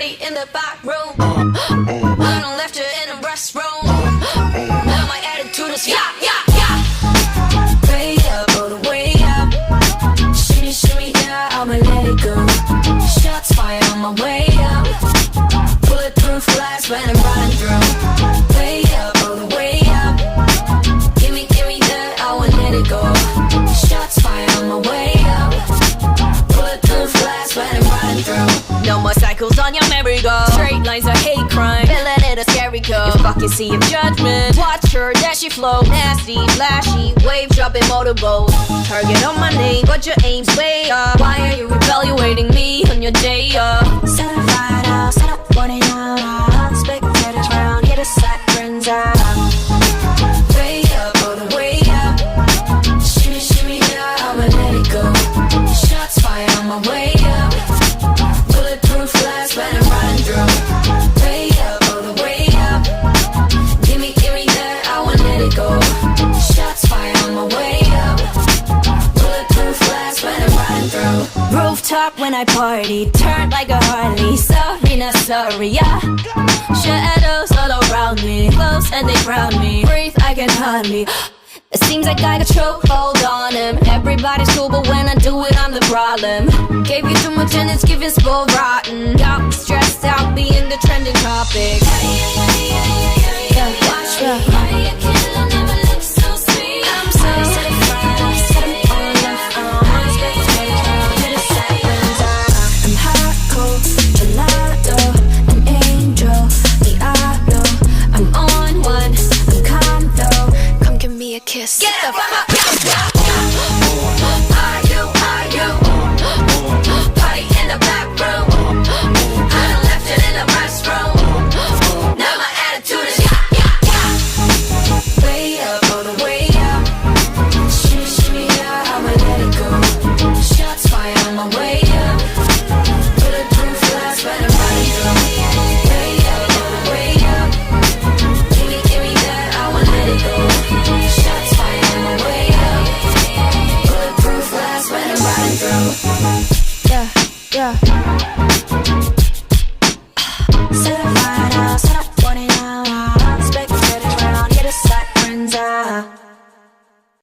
party in the back room. I done left her in the restroom. Now my attitude is yeah, yeah, yeah. Way up, all the way up. Shimmy, shimmy, yeah, I'ma let it go. Shots fired on my way up. Bulletproof glass when I'm riding through. Way up, all the way up. Give me that, I won't let it go. Shots fired on my way up. Bulletproof glass when I'm riding through. No more cycles on your merry-go. Straight lines are hate crime. Feeling it a scary code. You fucking see of judgment. Watch her dashy flow. Nasty, flashy, wave dropping motorboat. Target on my name, but your aim's way up. Why are you evaluating me on your day off? Set up right out, set up running out. Spectators round, hit a sack, friends out. Way up, all the way up. Shimmy, shimmy, yeah, I'ma let it go. Shots fired on my way up. Bulletproof glass when I'm riding through. Way up, all the way up. Give me that, I won't let it go. Shots fired on my way up. Bulletproof glass when I'm riding through. Rooftop when I party, turn like a Harley. Sorry, not sorry, yeah. Shadows all around me, close and they crowd me. Breathe, I can hardly. It seems like I got chokehold on him. Everybody's cool, but when I do it, I'm the problem. Gave you too much and it's giving spoiled rotten. Got me stressed out, being the trending topic. Yeah, watch me. I'm so satisfied, set 'em on the phone. Spectators, hit a seconds. I'm hot, cold, gelato, an angel, Diablo. I'm on one, I'm calm though. Come give me a kiss. Get the fuck up. Are you? Party in the back room. I done left it in the restroom. Now my attitude is yeah, yeah, yeah. Way up, all the way up. Shimmy, shimmy, yeah, I'ma let it go. Shots fired on my way up. Bulletproof glass when I'm riding through. Way up, all the way up. Give me that, I won't let it go. Shots fired on my way up. Bulletproof glass when I'm riding through. Yeah, yeah.